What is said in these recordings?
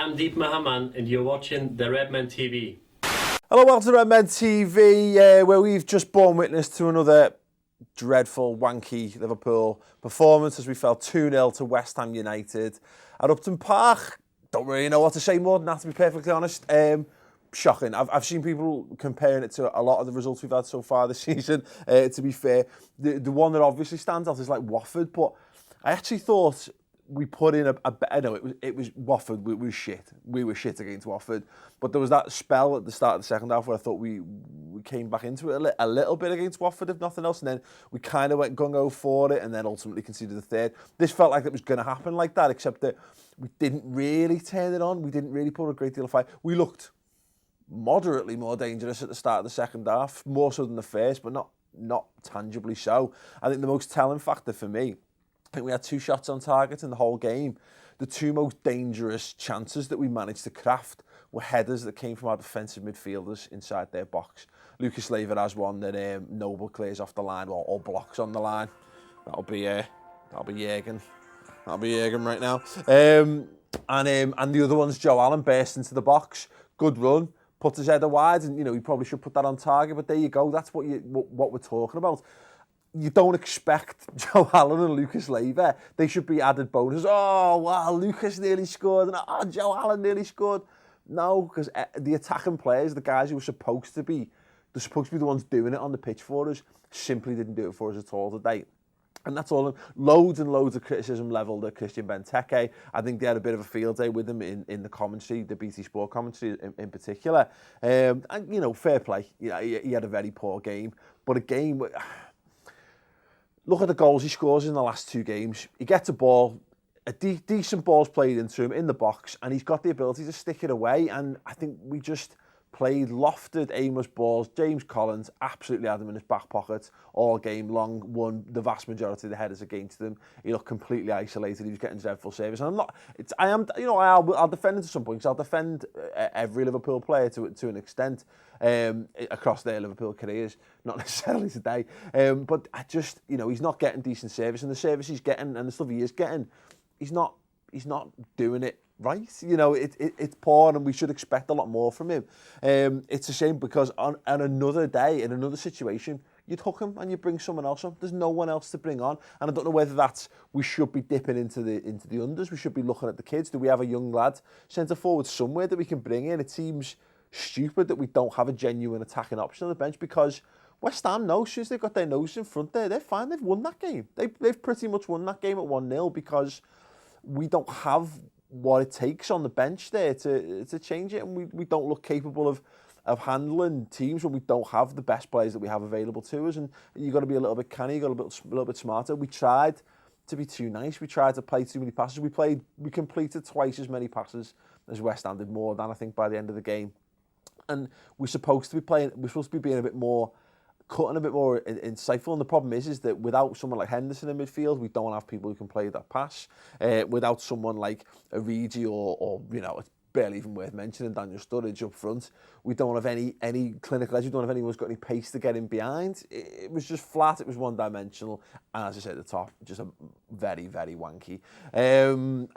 I'm Deep Mahaman, and you're watching the Redmen TV. Hello, welcome to Redmen TV, where we've just borne witness to another dreadful, wanky Liverpool performance as we fell 2-0 to West Ham United at Upton Park. Don't really know what to say more than that, to be perfectly honest. Shocking. I've seen people comparing it to a lot of the results we've had so far this season. To be fair, the one that obviously stands out is like Watford, but I actually thought we put in it was Watford. We were shit. We were shit against Watford. But there was that spell at the start of the second half where I thought we came back into it a little bit against Watford, if nothing else. And then we kind of went gung-ho for it and then ultimately conceded the third. This felt like it was going to happen like that, except that we didn't really turn it on. We didn't really put a great deal of fight. We looked moderately more dangerous at the start of the second half, more so than the first, but not tangibly so. I think the most telling factor for me, I think we had 2 shots on target in the whole game. The 2 most dangerous chances that we managed to craft were headers that came from our defensive midfielders inside their box. Lucas Leiva has one that Noble clears off the line or blocks on the line. That'll be Jürgen. That'll be Jürgen right now. And the other one's Joe Allen burst into the box. Good run. Puts his header wide, and he probably should put that on target. But there you go. That's what we're talking about. You don't expect Joe Allen and Lucas Leiva. They should be added bonuses. Oh, wow, Lucas nearly scored. And Joe Allen nearly scored. No, because the attacking players, the guys who were supposed to be the ones doing it on the pitch for us, simply didn't do it for us at all today. And that's all. Loads and loads of criticism levelled at Christian Benteke. I think they had a bit of a field day with him in the commentary, the BT Sport commentary in particular. And, fair play. He had a very poor game. But a game... Look at the goals he scores in the last 2 games. He gets a ball, a decent ball's played into him in the box, and he's got the ability to stick it away. And I think we just played lofted, aimless balls. James Collins absolutely had him in his back pocket all game long, won the vast majority of the headers against him. He looked completely isolated. He was getting dreadful service. And I'll defend him to some points. I'll defend every Liverpool player to an extent across their Liverpool careers, not necessarily today. But I just, he's not getting decent service, and the service he's getting and the stuff he is getting, he's not doing it right. It's poor, and we should expect a lot more from him. It's a shame because on another day, in another situation, you'd hook him and you bring someone else on. There's no one else to bring on, and I don't know whether that's we should be dipping into the unders. We should be looking at the kids. Do we have a young lad centre forward somewhere that we can bring in? It seems stupid that we don't have a genuine attacking option on the bench, because West Ham know, as soon as they've got their nose in front there, they're fine. They've won that game. They've pretty much won that game at 1-0 because we don't have what it takes on the bench there to change it, and we don't look capable of handling teams when we don't have the best players that we have available to us. And you've got to be a little bit canny, you've got to be a little bit smarter. We tried to be too nice. We tried to play too many passes. We completed twice as many passes as West Ham did, more than I think by the end of the game. And we're supposed to be being a bit more cutting, a bit more insightful. And the problem is that without someone like Henderson in midfield, we don't have people who can play that pass. Without someone like Origi or it's barely even worth mentioning, Daniel Sturridge up front, we don't have any clinical edge. We don't have anyone who's got any pace to get in behind. It was just flat. It was one-dimensional. And as I said at the top, just a very, very wanky. I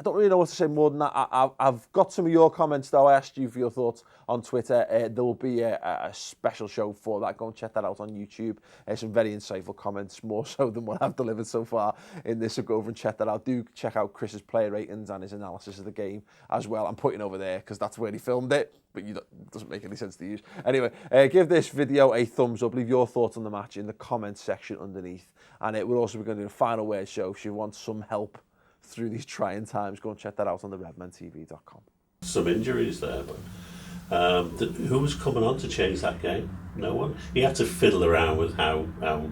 don't really know what to say more than that. I've got some of your comments, though. I asked you for your thoughts on Twitter. There will be a special show for that. Go and check that out on YouTube. Some very insightful comments, more so than what I've delivered so far in this. So go over and check that out. Do check out Chris's player ratings and his analysis of the game as well. I'm putting over there because that's where he filmed it, but it doesn't make any sense to use. Anyway, give this video a thumbs up. Leave your thoughts on the match in the comments section underneath. And we're also going to do a final word show. If you want some help through these trying times, go and check that out on the redmentv.com. Some injuries there, but who was coming on to change that game? No one. He had to fiddle around with how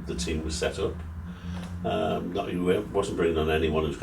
the team was set up. He wasn't bringing on anyone who's